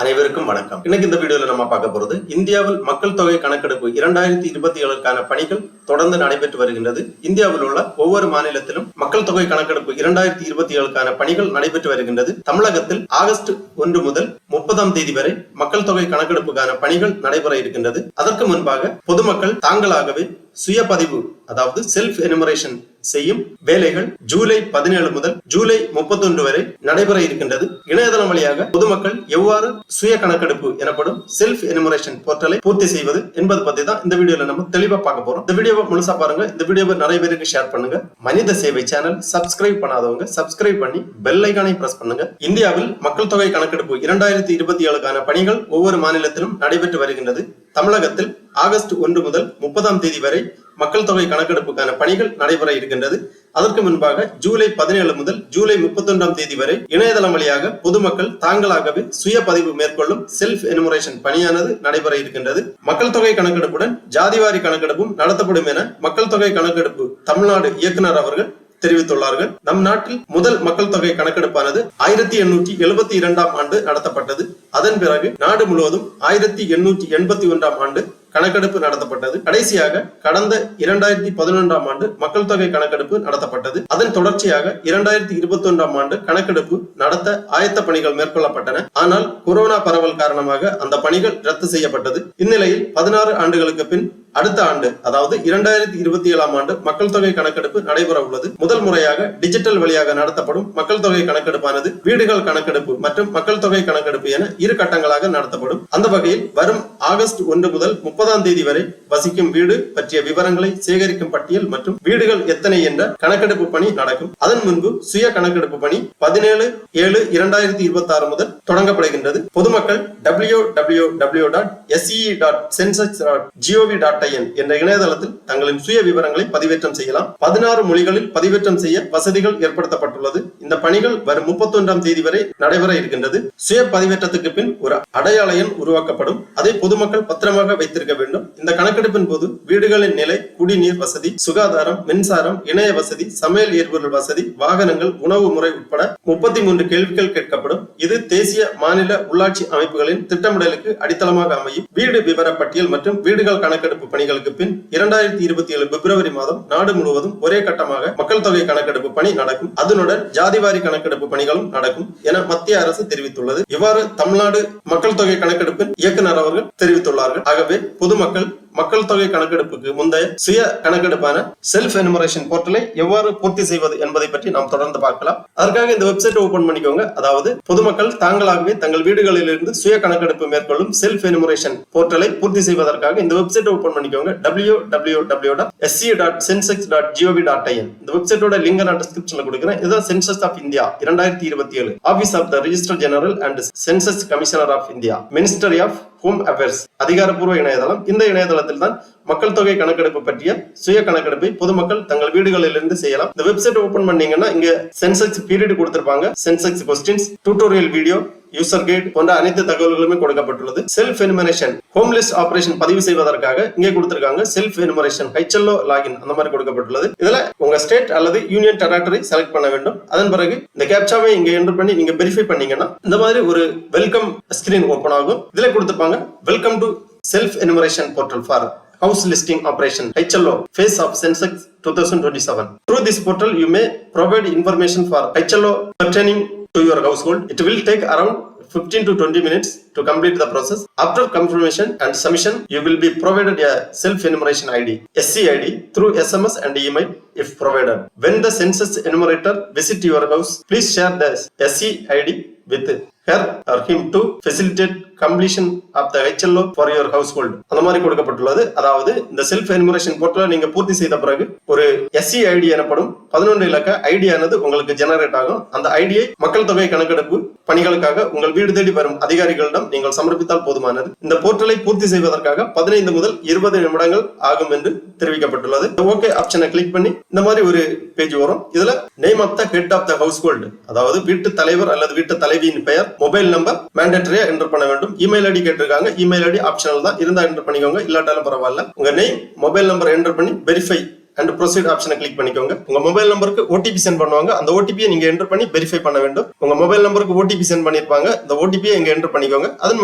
அனைவருக்கும் வணக்கம். இன்னைக்கு இந்த வீடியோல நம்ம பார்க்க போறது இந்தியாவில் மக்கள் தொகை கணக்கெடுப்பு 2027க்கான பணிகள் தொடர்ந்து நடைபெற்று வருகின்றது. இந்தியாவில் உள்ள ஒவ்வொரு மாநிலத்திலும் மக்கள் தொகை கணக்கெடுப்பு 2027க்கான பணிகள் நடைபெற்று வருகின்றது. தமிழகத்தில் ஆகஸ்ட் 1 முதல் 30ஆம் தேதி வரை மக்கள் தொகை கணக்கெடுப்புக்கான பணிகள் நடைபெற இருக்கின்றது. அதற்கு முன்பாக பொதுமக்கள் தாங்களாகவே சுய பதிவு அதாவது செல்ஃப் எனுமரேஷன் செய்யும் வேலைகள் ஜூலை 17 முதல் ஜூலை 31 வரை நடைபெற இருக்கின்றது. இணையதளம் வழியாக பொதுமக்கள் எவ்வாறு சுய கணக்கெடுப்பு எனப்படும் செல்ஃப் எனுமரேஷன் போர்ட்டலை பூர்த்தி செய்வது என்பது பத்தி தான் இந்த வீடியோல நம்ம தெளிவா பார்க்க போறோம். இந்த வீடியோவை முழுசா பாருங்க. இந்த வீடியோவை நிறைய பேருக்கு ஷேர் பண்ணுங்க. மனித சேவை சேனல் சப்ஸ்கிரைப் பண்ணாதவங்க சப்ஸ்கிரைப் பண்ணி பெல் ஐகானை பிரஸ் பண்ணுங்க. இந்தியாவில் மக்கள் தொகை கணக்கெடுப்பு 2027க்கான பணிகள் ஒவ்வொரு மாநிலத்திலும் நடைபெற்று வருகின்றது. தமிழகத்தில் ஆகஸ்ட் 1 முதல் 30ஆம் தேதி வரை மக்கள் தொகை கணக்கெடுப்புக்கான பணிகள் நடைபெற இருக்கின்றது. அதற்கு முன்பாக ஜூலை 17 முதல் ஜூலை 31ஆம் தேதி வரை இணையதளம் வழியாக பொதுமக்கள் தாங்களாகவே சுய பதிவு மேற்கொள்ளும் செல்ஃப் எனுமரேஷன் பணியானது நடைபெற இருக்கின்றது. மக்கள் தொகை கணக்கெடுப்புடன் ஜாதிவாரி கணக்கெடுப்பும் நடத்தப்படும் என மக்கள் தொகை கணக்கெடுப்பு தமிழ்நாடு இயக்குனர் அவர்கள் தெரிவித்துள்ளார்கள். நம் நாட்டில் முதல் மக்கள் தொகை கணக்கெடுப்பானது 1872ஆம் ஆண்டு நடத்தப்பட்டது. அதன் பிறகு நாடு முழுவதும் 1881ஆம் ஆண்டு கணக்கெடுப்பு நடத்தப்பட்டது. கடைசியாக கடந்த 2011ஆம் ஆண்டு மக்கள் தொகை கணக்கெடுப்பு நடத்தப்பட்டது. அதன் தொடர்ச்சியாக 2021ஆம் ஆண்டு கணக்கெடுப்பு நடத்த ஆயத்த பணிகள் மேற்கொள்ளப்பட்டன. ஆனால் கொரோனா பரவல் காரணமாக அந்த பணிகள் ரத்து செய்யப்பட்டது. இந்நிலையில் 16 ஆண்டுகளுக்கு பின் அடுத்த ஆண்டு அதாவது 2027ஆம் ஆண்டு மக்கள் தொகை கணக்கெடுப்பு நடைபெற உள்ளது. முதல் முறையாக டிஜிட்டல் வழியாக நடத்தப்படும் மக்கள் தொகை கணக்கெடுப்பானது வீடுகள் கணக்கெடுப்பு மற்றும் மக்கள் தொகை கணக்கெடுப்பு என 2 கட்டங்களாக நடத்தப்படும். அந்த வகையில் வரும் ஆகஸ்ட் 1 முதல் 30ஆம் தேதி வரை வசிக்கும் வீடு பற்றிய விவரங்களை சேகரிக்கும் பட்டியல் மற்றும் வீடுகள் எத்தனை என்ற கணக்கெடுப்பு பணி நடக்கும். அதன் முன்பு சுய கணக்கெடுப்பு பணி 17/7/2026 முதல் தொடங்கப்படுகின்றது. பொதுமக்கள் www.se.census.gov.in என்ற இணையதளத்தில் தங்களின் சுய விவரங்களை பதிவேற்றம் செய்யலாம். 16 மொழிகளில் பதிவேற்றம் செய்ய வசதிகள் ஏற்படுத்தப்பட்டுள்ளது. இந்த பணிகள் வரும் 31ஆம் தேதி வரை நடைபெற இருக்கின்றது. சுய பதிவேற்றத்துக்கு பின் ஒரு அடையாள எண் உருவாக்கப்படும். அதை பொதுமக்கள் பத்திரமாக வைத்திருக்க வேண்டும். இந்த கணக்கெடுப்பின் போது வீடுகளின் நிலை, குடிநீர் வசதி, சுகாதாரம், மின்சாரம், இணைய வசதி, சமையல் எரிபொருள் வசதி, வாகனங்கள், உணவு முறை உட்பட 33 கேள்விகள் கேட்கப்படும். இது தேசிய மாநில உள்ளாட்சி அமைப்புகளின் திட்டமிடலுக்கு அடித்தளமாக அமையும். வீடு விவர பட்டியல் மற்றும் வீடுகள் கணக்கெடுப்பு பணிகளுக்கு பின் 2027 பிப்ரவரி மாதம் நாடு முழுவதும் ஒரே கட்டமாக மக்கள் தொகை கணக்கெடுப்பு பணி நடக்கும். அதனுடன் ஜாதிவாரி கணக்கெடுப்பு பணிகளும் நடக்கும் என மத்திய அரசு தெரிவித்துள்ளது. இவ்வாறு தமிழ்நாடு மக்கள் தொகை கணக்கெடுப்பின் இயக்குனர் அவர்கள் தெரிவித்துள்ளார்கள். ஆகவே பொதுமக்கள் மக்கள் தொகை கணக்கெடுப்புக்கு முந்தைய சுய கணக்கெடுப்பான செல்ஃப் எனுமரேஷன் போர்ட்டலை எவ்வாறு பூர்த்தி செய்வது என்பதை பற்றி நாம் தொடர்ந்து பார்க்கலாம். அதற்காக இந்த வெப்சைட் ஓபன் பண்ணிக்கோங்க. அதாவது பொதுமக்கள் தாங்களாகவே தங்கள் வீடுகளில் இருந்து சுய கணக்கெடுப்பு மேற்கொள்ளும் செல்ஃப் எனுமரேஷன் போர்ட்டலை பூர்த்தி செய்வதற்காக இந்த வெப்சைட் ஓபன் பண்ணிக்கோங்க. www.se.census.gov.in இந்த வெப்சைட்டோட லிங்க் நான் டிஸ்கிரிப்ஷன்ல கொடுக்கிறேன். இதுதான் census of India 2027 office of the registrar general and census commissioner of India, ministry of home affairs அதிகாரப்பூர்வ இணையதளம். இந்த இணையதளத்தில் தான் மக்கள் தொகை கணக்கெடுப்பு பற்றிய சுய கணக்கெடுப்பை பொதுமக்கள் தங்கள் வீடுகளில் இருந்து செய்யலாம். இந்த வெப்சைட் ஓபன் பண்ணீங்கன்னா இங்க சென்சஸ் பீரியட் கொடுத்திருப்பாங்க, census questions, tutorial video, user guide போன்ற அனைத்து தகவல்களுமே கொடுக்கப்பட்டுள்ளது. Self enumeration home list operation பதிவு செய்வதற்காக இங்கே கொடுத்திருக்காங்க. செல்ஃப் எனுமரேஷன் HLO லாகின் அந்த மாதிரி கொடுக்கப்பட்டுள்ளது. இதுல உங்க ஸ்டேட் அல்லது யூனியன் டெரிட்டரி செலக்ட் பண்ண வேண்டும். அதன் பிறகு இந்த கேப்சாவை இங்க என்டர் பண்ணி நீங்க வெரிஃபை பண்ணீங்கன்னா இந்த மாதிரி ஒரு வெல்கம் ஸ்கிரீன் ஓபன் ஆகும். இதுல கொடுத்திருப்பாங்க welcome to self enumeration portal for house listing operation HLO phase of census 2027. Through this portal you may provide information for HLO pertaining to your household. It will take around 15 to 20 minutes to complete the process. After confirmation and submission, you will be provided a self-enumeration ID, SCID, through SMS and email if provided. When the census enumerator visit your house, please share the SCID with her or him to facilitate completion of the HLO for your household. அந்த மாதிரி கொடுக்கப்பட்டுள்ளது. அதாவது இந்த self enumeration போர்ட்டலை நீங்க பூர்த்தி செய்த பிறகு ஒரு SCID எனப்படும் 11 இலக்க ஐடி ஆனது உங்களுக்கு ஜெனரேட் ஆகும். அந்த ஐடியை மக்கள் தொகை கணக்கெடுப்பு பணிகளுக்காக உங்கள் வீடு தேடி வரும் அதிகாரிகளிடம் நீங்கள் சமர்ப்பித்தால் போதுமானது. இந்த போர்ட்டலை பூர்த்தி செய்வதற்காக 15 முதல் 20 நிமிடங்கள் ஆகும் என்று தெரிவிக்கப்பட்டுள்ளது. ஓகே ஆப்ஷனை கிளிக் பண்ணி இந்த மாதிரி ஒரு பேஜ் வரும். இதுல name of the head of the household அதாவது வீட்டு தலைவர் அல்லது வீட்டு தலைவியின் பெயர், மொபைல் நம்பர் மேண்டேட்டரியா என்டர் பண்ண வேண்டும். இமெயில் ஐடி கேட்டிருக்காங்க. இமெயில் ஐடி ஆப்ஷனல் தான், இருந்தா என்டர் பண்ணிக்கோங்க, இல்லாட்டாலும் பரவாயில்ல. உங்க நேம், மொபைல் நம்பர் என்டர் பண்ணி வெரிஃபை அண்ட் ப்ரொசீட் ஆப்ஷனை கிளிக் பண்ணிக்கோங்க. உங்க மொபைல் நம்பருக்கு ஓடிபி சென்ட் பண்ணுவாங்க. அந்த ஓடிபியை நீங்க என்டர் பண்ணி வெரிஃபை பண்ண வேண்டும். உங்க மொபைல் நம்பருக்கு ஓடிபி சென்ட் பண்ணிருப்பாங்க. இந்த ஓடிபியை இங்க என்டர் பண்ணிக்கோங்க. அதன்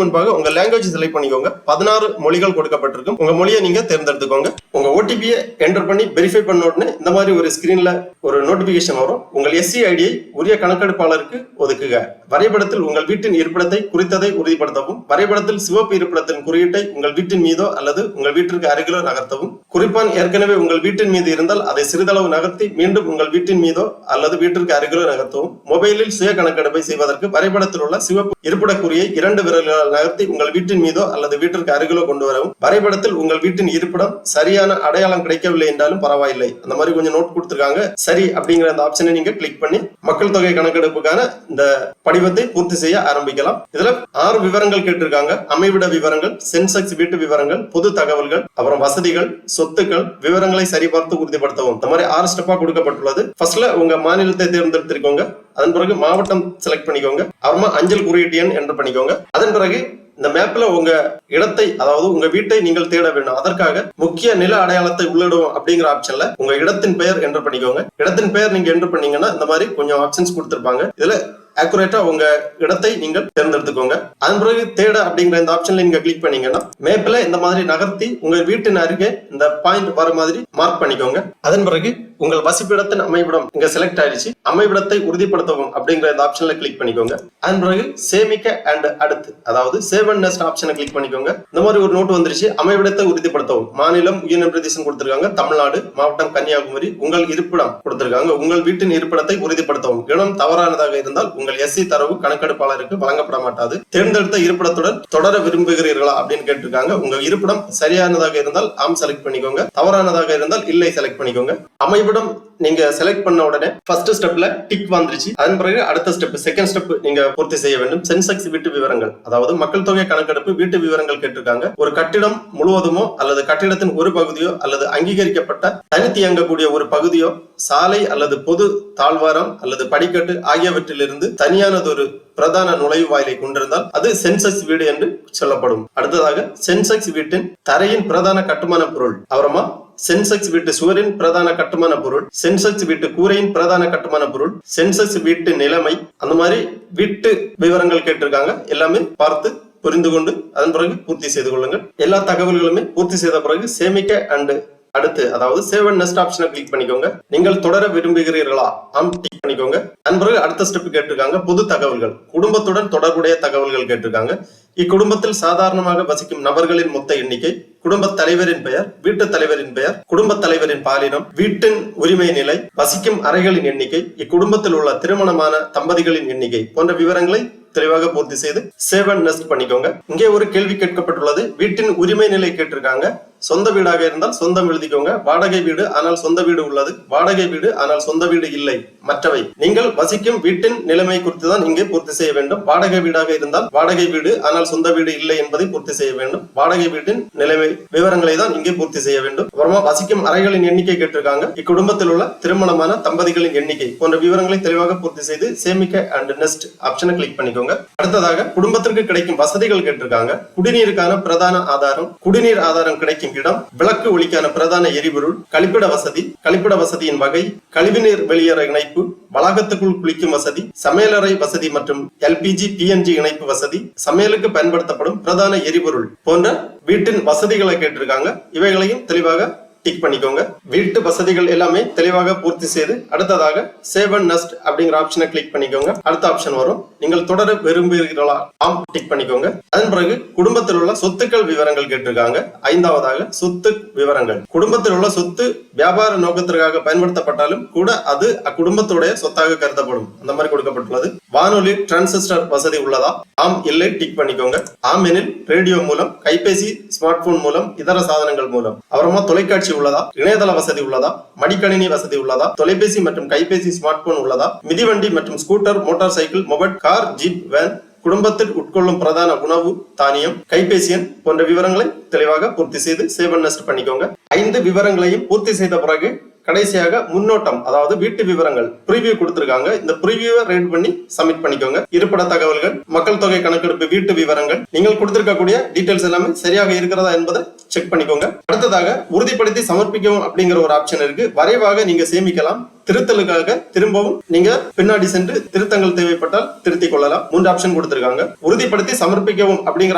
முன்பாக உங்க லாங்குவேஜ் செலக்ட் பண்ணிக்கோங்க. 16 மொழிகள் கொடுக்கப்பட்டிருக்கும். உங்க மொழியை நீங்க தேர்ந்தெடுத்துக்கோங்க. உங்க ஓடிபியை என்டர் பண்ணி வெரிஃபை பண்ண உடனே இந்த மாதிரி ஒரு ஸ்கிரீன்ல ஒரு நோட்டிபிகேஷன் வரும். உங்கள் எஸ்சி ஐடியை உரிய கணக்கெடுப்பாளருக்கு ஒதுக்குக. வரைபடத்தில் உங்கள் வீட்டின் இருப்பிடத்தை குறித்ததை உறுதிப்படுத்தவும். வரைபடத்தில் சிவப்பு இருப்பிடத்தின் குறியீட்டை உங்கள் வீட்டின் மீதோ அல்லது உங்கள் வீட்டிற்கு அருகிலோ நகர்த்தவும். குறிப்பான் ஏற்கனவே உங்கள் வீட்டின் மீது இருந்தால் அதை சிறிதளவு நகர்த்தி மீண்டும் உங்கள் வீட்டின் மீதோ அல்லது வீட்டிற்கு அருகிலோ நகர்த்தவும். மொபைலில் சுய கணக்கெடுப்பை செய்வதற்கு வரைபடத்தில் உள்ள சிவப்பு இருப்பிட குறியை 2 விரல்களால் நகர்த்தி உங்கள் வீட்டின் மீதோ அல்லது வீட்டிற்கு அருகிலோ கொண்டு வரவும். வரைபடத்தில் உங்கள் வீட்டின் இருப்பிடம் சரியான அடையாளம் கிடைக்கவில்லை என்றாலும் பரவாயில்லை. அந்த மாதிரி கொஞ்சம் நோட் கொடுத்திருக்காங்க. சரி அப்படிங்கிற அந்த ஆப்ஷனை நீங்க கிளிக் பண்ணி மக்கள் தொகை கணக்கெடுப்புக்கான இந்த படிவத்தை பூர்த்தி செய்ய ஆரம்பிக்கலாம். இதுல 6 விவரங்கள் கேட்டிருக்காங்க. அமைவிட விவரங்கள், சென்செக்ஸ் வீட்டு விவரங்கள், பொது தகவல்கள், அப்புறம் வசதிகள், சொத்துக்கள், விவரங்களை சரிபார்த்து உறுதிப்படுத்தவும். இந்த மாதிரி 6 ஸ்டெப்பா கொடுக்கப்பட்டுள்ளது. ஃபர்ஸ்ட்ல உங்க மாநிலத்தை தேர்ந்தெடுத்திருக்கோங்க. அதன் பிறகு மாவட்டம் செலக்ட் பண்ணிக்கோங்க. அப்புறமா அஞ்சல் குறியீட்டு எண் என்டர் பண்ணிக்கோங்க. அதன் பிறகு இந்த மேப்ல உங்க இடத்தை, அதாவது உங்க வீட்டை நீங்கள் தேட வேண்டும். அதற்காக முக்கிய நில அடையாளத்தை உள்ளிடுவோம் அப்படிங்கிற ஆப்ஷன்ல உங்க இடத்தின் பெயர் என்டர் பண்ணிக்கோங்க. இடத்தின் பெயர் நீங்க என்டர் பண்ணீங்கன்னா இந்த மாதிரி கொஞ்சம் ஆப்ஷன்ஸ் கொடுத்திருப்பாங்க. இதுல அக்குரேட்டா உங்க இடத்தை நீங்கள் தேர்ந்தெடுத்துக்கோங்க. அதன் பிறகு தேட அப்படிங்கிற இந்த ஆப்ஷன்ல நீங்க கிளிக் பண்ணீங்கன்னா மேப்ல இந்த மாதிரி நகர்த்தி உங்க வீட்டின் அருகே இந்த பாயிண்ட் வர மாதிரி மார்க் பண்ணிக்கோங்க. அதன் பிறகு உங்கள் வசிப்பிடத்தின் அமைவிடம் இங்க செலக்ட் ஆயிடுச்சு. அமைவிடத்தை உறுதிப்படுத்தவும் அப்படிங்கிற இந்த ஆப்ஷன்ல கிளிக் பண்ணிக்கோங்க. அதன் பிறகு சேமிக்க அண்ட் அடுத்து, அதாவது சேவ் அண்ட் நெக்ஸ்ட் ஆப்ஷனை கிளிக் பண்ணிக்கோங்க. இந்த மாதிரி ஒரு நோட் வந்துருச்சு. அமைவிடத்தை உறுதிப்படுத்தவும். மாநிலம் யூனியன் பிரதேசம் கொடுத்திருக்காங்க, தமிழ்நாடு, மாவட்டம் கன்னியாகுமரி, உங்கள் இருப்பிடம் கொடுத்திருக்காங்க. உங்கள் வீட்டின் இருப்பிடத்தை உறுதிப்படுத்தவும். இடம் தவறானதாக இருந்தால் உங்கள் எஸ்சி தரவு கணக்கெடுப்பாளருக்கு வழங்கப்பட மாட்டாது. தேர்ந்தெடுத்த இருப்பிடத்துடன் தொடர விரும்புகிறீர்களா அப்படின்னு கேட்டிருக்காங்க. உங்க இருப்பிடம் சரியானதாக இருந்தால் ஆம் செலக்ட் பண்ணிக்கோங்க. தவறானதாக இருந்தால் இல்லை செலக்ட் பண்ணிக்கோங்க. அமைவிடம் நீங்க செலக்ட் பண்ண உடனே ஃபர்ஸ்ட் ஸ்டெப்ல டிக் வந்துருச்சு. அதன் பிறகு அடுத்த ஸ்டெப், செகண்ட் ஸ்டெப் நீங்க பூர்த்தி செய்ய வேண்டும். சென்செக்ஸ் வீட்டு விவரங்கள், அதாவது மக்கள் தொகை கணக்கெடுப்பு வீட்டு விவரங்கள் கேட்டிருக்காங்க. ஒரு கட்டிடம் முழுவதுமோ அல்லது கட்டிடத்தின் ஒரு பகுதியோ அல்லது அங்கீகரிக்கப்பட்ட தனித்து இயங்கக்கூடிய ஒரு பகுதியோ சாலை அல்லது பொது தாழ்வாரம் அல்லது படிக்கட்டு ஆகியவற்றிலிருந்து தனியானதொரு பிரதான நுழைவு வாயிலை கொண்டிருந்தால் அது சென்செக்ஸ் வீடு என்று சொல்லப்படும். அடுத்ததாக சென்செக்ஸ் வீட்டின் தரையின் பிரதான கட்டுமான பொருள், அப்புறமா சென்செக்ஸ் வீட்டு சுவரின் பிரதான கட்டுமான பொருள், சென்செக்ஸ் வீட்டு கூரையின் பிரதான கட்டுமான பொருள், சென்செக்ஸ் வீட்டு நிலைமை, அந்த மாதிரி வீட்டு விவரங்கள் கேட்டிருக்காங்க. எல்லாமே பார்த்து புரிந்து கொண்டு அதன் பிறகு பூர்த்தி செய்து கொள்ளுங்கள். எல்லா தகவல்களுமே பூர்த்தி செய்த பிறகு சேமிக்க அண்ட் அடுத்து, அதாவது சேவ் அண்ட் நெக்ஸ்ட் ஆப்ஷனை கிளிக் பண்ணிக்கோங்க. நீங்கள் தொடர விரும்புகிறீர்களா ஆம் டிக் பண்ணிக்கோங்க. அதன் பிறகு அடுத்த ஸ்டெப் கேட்டிருக்காங்க. பொது தகவல்கள், குடும்பத்துடன் தொடர்புடைய தகவல்கள் கேட்டிருக்காங்க. இக்குடும்பத்தில் சாதாரணமாக வசிக்கும் நபர்களின் மொத்த எண்ணிக்கை, குடும்ப தலைவரின் பெயர், வீட்டு தலைவரின் பெயர், குடும்ப தலைவரின் பாலினம், வீட்டின் உரிமை நிலை, வசிக்கும் அறைகளின் எண்ணிக்கை, இக்குடும்பத்தில் உள்ள திருமணமான தம்பதிகளின் எண்ணிக்கை போன்ற விவரங்களை தெளிவாக பூர்த்தி செய்து சேவ் அண்ட் நெக்ஸ்ட் பண்ணிக்கோங்க. இங்கே ஒரு கேள்வி கேட்கப்பட்டுள்ளது. வீட்டின் உரிமை நிலை கேட்டிருக்காங்க. சொந்த வீடாக இருந்தால் சொந்தம் எழுதிக்கோங்க. வாடகை வீடு ஆனால் சொந்த வீடு உள்ளது, வாடகை வீடு ஆனால் சொந்த வீடு இல்லை, மற்றவை. நீங்கள் வசிக்கும் வீட்டின் நிலைமை குறித்து தான் இங்கே பூர்த்தி செய்ய வேண்டும். வாடகை வீடாக இருந்தால் வாடகை வீடு ஆனால் சொந்த வீடு இல்லை என்பதை பூர்த்தி செய்ய வேண்டும். வாடகை வீட்டின் நிலைமை விவரங்களை தான் இங்கே பூர்த்தி செய்ய வேண்டும். அப்புறமா வசிக்கும் அறைகளின் எண்ணிக்கை கேட்டிருக்காங்க. இக்குடும்பத்தில் உள்ள திருமணமான தம்பதிகளின் எண்ணிக்கை போன்ற விவரங்களை தெளிவாக பூர்த்தி செய்து சேமிக்க அண்ட் நெக்ஸ்ட் ஆப்ஷனை கிளிக் பண்ணிக்கோங்க. அடுத்ததாக குடும்பத்திற்கு கிடைக்கும் வசதிகள் கேட்டிருக்காங்க. குடிநீருக்கான பிரதான ஆதாரம், குடிநீர் ஆதாரம் கிடைக்கும் இடம், விளக்கு ஒளிக்கான பிரதான எரிபொருள், கழிப்பிட வசதி, கழிப்பிட வசதியின் வகை, கழிவுநீர் வெளியேற இணைப்பு, வளாகத்துக்குள் குளிக்கும் வசதி, சமையலறை வசதி மற்றும் எல்பிஜி PNG இணைப்பு வசதி, சமையலுக்கு பயன்படுத்தப்படும் பிரதான எரிபொருள் போன்ற வீட்டின் வசதிகளை கேட்டிருக்காங்க. இவைகளையும் தெளிவாக டிக் பண்ணிக்கோங்க. வீட்டு வசதிகள் எல்லாமே தெளிவாக பூர்த்தி செய்து அடுத்ததாக சேவ் அண்ட் நெக்ஸ்ட் அப்படிங்கிற ஆப்ஷனை கிளிக் பண்ணிக்கோங்க. அடுத்த ஆப்ஷன் வரும். நீங்கள் தொடர விரும்புகிறீர்களா ஆம் டிக் பண்ணிக்கோங்க. அதன் பிறகு குடும்பத்தில் உள்ள சொத்துக்கள் விவரங்கள் கேட்டிருக்காங்க. ஐந்தாவதாக சொத்து விவரங்கள். குடும்பத்தில் உள்ள சொத்து வியாபார நோக்கத்திற்காக பயன்படுத்தப்பட்டாலும் கூட அது அக்குடும்பத்துடைய சொத்தாக கருதப்படும். அந்த மாதிரி கொடுக்கப்பட்டுள்ளது. வானொலி டிரான்சிஸ்டர் வசதி உள்ளதா ஆம் இல்லை டிக் பண்ணிக்கோங்க. ஆம் எனில் ரேடியோ மூலம், கைபேசி, ஸ்மார்ட் போன் மூலம், இதர சாதனங்கள் மூலம். அப்புறமா தொலைக்காட்சி உள்ளதா, இணையதள வசதி உள்ளதா, மடிக்கணினி வசதி உள்ளதா, தொலைபேசி மற்றும் கைபேசி, ஸ்மார்ட் போன் உள்ளதா, மிதிவண்டி மற்றும் scooter, motor cycle, mobile, car, jeep, van, குடும்பத்தில் உட்கொள்ளும் பிரதான உணவு, தானியம், கைபேசி எண் போன்ற விவரங்களை தெளிவாக பூர்த்தி செய்து சேவ் அண்ட் நெக்ஸ்ட் பண்ணிக்கோங்க. 5 விவரங்களையும் பூர்த்தி செய்த பிறகு கடைசியாக முன்னோட்டம், அதாவது வீட்டு விவரங்கள் ப்ரீவியூ கொடுத்திருக்காங்க. இந்த ப்ரீவியூவை ரேட் பண்ணி சப்மிட் பண்ணிக்கோங்க. இருப்பிட தகவல்கள், மக்கள் தொகை கணக்கெடுப்பு வீட்டு விவரங்கள், நீங்கள் கொடுத்திருக்கக்கூடிய டீடைல்ஸ் எல்லாமே சரியாக இருக்கிறதா என்பதை செக் பண்ணிக்கோங்க. அடுத்ததாக உறுதிப்படுத்தி சமர்ப்பிக்கவும் அப்படிங்கிற ஒரு ஆப்ஷன் இருக்கு. வரைவாக நீங்க சேமிக்கலாம். திருத்தலுக்காக திரும்பவும் நீங்க பின்னாடி சென்று திருத்தங்கள் தேவைப்பட்டால் திருத்திக் கொள்ளலாம். 3 ஆப்ஷன் கொடுத்திருக்காங்க. உறுதிப்படுத்தி சமர்ப்பிக்கவும் அப்படிங்கிற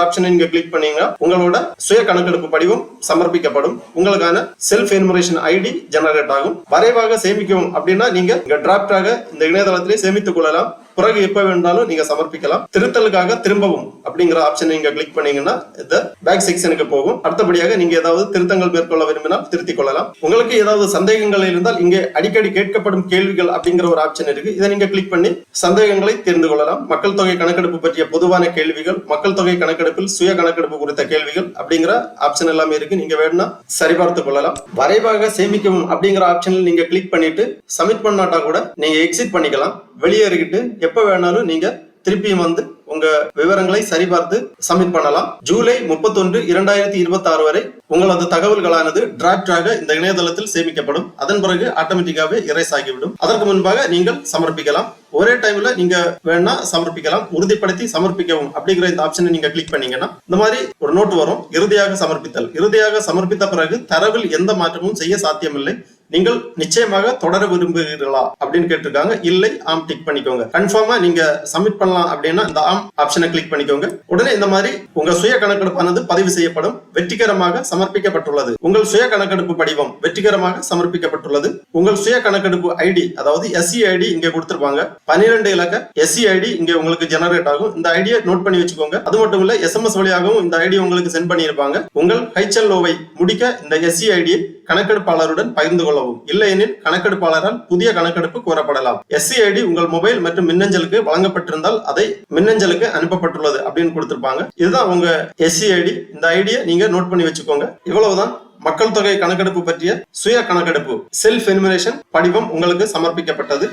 ஆப்ஷனை நீங்க கிளிக் பண்ணீங்கன்னா உங்களோட சுய கணக்கெடுப்பு படிவம் சமர்ப்பிக்கப்படும். உங்களுக்கான செல்ஃப் எனுமரேஷன் ஐடி ஜெனரேட் ஆகும். வரைவாக சேமிக்கவும் அப்படின்னா நீங்க டிராப்டாக இந்த இணையதளத்திலே சேமித்துக் கொள்ளலாம். பிறகு எப்ப வேண்டாலும் நீங்க சமர்ப்பிக்கலாம். திருத்தலுக்காக திரும்பவும் அப்படிங்கிற ஆப்ஷன் நீங்க கிளிக் பண்ணீங்கன்னா இந்த பேக் செக்ஷனுக்கு போகும். அடுத்தபடியாக நீங்க ஏதாவது திருத்தங்கள் மேற்கொள்ள விரும்பினால் திருத்திக் கொள்ளலாம். உங்களுக்கு ஏதாவது சந்தேகங்கள் இருந்தால் இங்கே அடிக்கடி கேட்கப்படும் கேள்விகள் அப்படிங்கிற ஒரு ஆப்ஷன் இருக்கு. இதை நீங்க கிளிக் பண்ணி சந்தேகங்களை தெரிந்து கொள்ளலாம். மக்கள் தொகை கணக்கெடுப்பு பற்றிய பொதுவான கேள்விகள், மக்கள் தொகை கணக்கெடுப்பில் சுய கணக்கெடுப்பு குறித்த கேள்விகள் அப்படிங்கிற ஆப்ஷன் எல்லாமே இருக்கு. நீங்க வேணும்னா சரிபார்த்து கொள்ளலாம். வரைவாக சேமிக்கவும் அப்படிங்கிற ஆப்ஷனில் நீங்க கிளிக் பண்ணிட்டு சப்மிட் பண்ணாட்டா கூட நீங்க எக்ஸிட் பண்ணிக்கலாம். வெளியேறிக்கிட்டு எப்ப வேணாலும் நீங்க திருப்பியும் வந்து உங்க விவரங்களை சரிபார்த்து சப்மிட் பண்ணலாம். ஜூலை 31, 2026 வரை உங்களது தகவல்களானது டிராப்டாக இந்த இணையதளத்தில் சேமிக்கப்படும். அதன் பிறகு ஆட்டோமேட்டிக்காவே எரேஸ் ஆகிவிடும். அதற்கு முன்பாக நீங்கள் சமர்ப்பிக்கலாம். ஒரே டைம்ல நீங்க வேணா சமர்ப்பிக்கலாம். உறுதிப்படுத்தி சமர்ப்பிக்கவும் அப்படிங்கிற இந்த ஆப்ஷனை நீங்க கிளிக் பண்ணீங்கன்னா இந்த மாதிரி ஒரு நோட் வரும். இறுதியாக சமர்ப்பித்தல். இறுதியாக சமர்ப்பித்த பிறகு தரவில் எந்த மாற்றமும் செய்ய சாத்தியமில்லை. நீங்கள் நிச்சயமாக தொடர விரும்புகிறீர்களா அப்படின்னு கேட்டிருக்காங்க. இல்லை, ஆம் டிக் பண்ணிக்கோங்க. கன்ஃபார்மா நீங்க சப்மிட் பண்ணலாம் அப்படின்னா இந்த ஆம் ஆப்ஷனை கிளிக் பண்ணிக்கோங்க. உடனே இந்த மாதிரி உங்க சுய கணக்கெடுப்பானது பதிவு செய்யப்படும். வெற்றிகரமாக சமர்ப்பிக்கப்பட்டுள்ளது. உங்கள் சுய கணக்கெடுப்பு படிவம் வெற்றிகரமாக சமர்ப்பிக்கப்பட்டுள்ளது. உங்கள் சுய கணக்கெடுப்பு ஐடி, அதாவது எஸ்சி ஐடி இங்க கொடுத்திருப்பாங்க. 12 இலக்க எஸ்சி ஐடி இங்க உங்களுக்கு ஜெனரேட் ஆகும். இந்த ஐடியை நோட் பண்ணி வச்சுக்கோங்க. அது மட்டும் இல்ல, SMS வழியாகவும் இந்த ஐடி உங்களுக்கு சென்ட் பண்ணியிருப்பாங்க. உங்கள் HLOவை முடிக்க இந்த எஸ்சி ஐடியை கணக்கெடுப்பாளருடன் பகிர்ந்து கொள்ளவும். இல்லையெனில் கணக்கெடுப்பாளரால் புதிய கணக்கெடுப்பு கோரப்படலாம். எஸ்சி ஐடி உங்கள் மொபைல் மற்றும் மின்னஞ்சலுக்கு வழங்கப்பட்டிருந்தால் அதை மின்னஞ்சலுக்கு அனுப்பப்பட்டுள்ளது அப்படின்னு கொடுத்திருப்பாங்க. இதுதான் உங்க எஸ்சி ஐடி. இந்த ஐடியை நீங்க நோட் பண்ணி வச்சுக்கோங்க. இவ்வளவுதான் மக்கள் தொகை கணக்கெடுப்பு பற்றிய சுய கணக்கெடுப்பு செல்ஃப் எனுமரேஷன் படிவம் உங்களுக்கு சமர்ப்பிக்கப்பட்டது.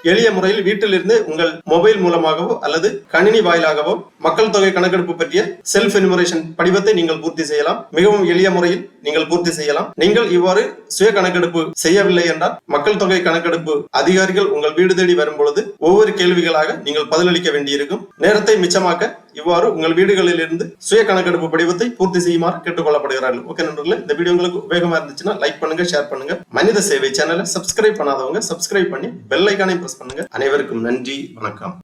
எளிய முறையில் வீட்டிலிருந்து உங்கள் மொபைல் மூலமாகவோ அல்லது கணினி வாயிலாகவோ மக்கள் தொகை கணக்கெடுப்பு பற்றிய செல்ஃப் எனுமரேஷன் படிவத்தை நீங்கள் பூர்த்தி செய்யலாம். மிகவும் எளிய முறையில் நீங்கள் பூர்த்தி செய்யலாம். நீங்கள் இவ்வாறு சுய கணக்கெடுப்பு செய்யவில்லை என்றால் மக்கள் தொகை கணக்கெடுப்பு அதிகாரிகள் உங்கள் வீடு தேடி வரும் பொழுது ஒவ்வொரு கேள்விகளாக நீங்கள் பதிலளிக்க வேண்டியிருக்கும். நேரத்தை மிச்சமாக்க இவ்வாறு உங்கள் வீடுகளில் இருந்து சுய கணக்கெடுப்பு படிவத்தை பூர்த்தி செய்யுமாறு கேட்டுக்கொள்ளப்படுகிறார்கள். ஓகே நண்பர்களே, இந்த வீடியோ உங்களுக்கு உபயோகமா இருந்துச்சுன்னா லைக் பண்ணுங்க, ஷேர் பண்ணுங்க. மனித சேவை சேனலை சப்ஸ்கிரைப் பண்ணாதவங்க சப்ஸ்கிரைப் பண்ணி பெல் ஐகானை பிரஸ் பண்ணுங்க. அனைவருக்கும் நன்றி, வணக்கம்.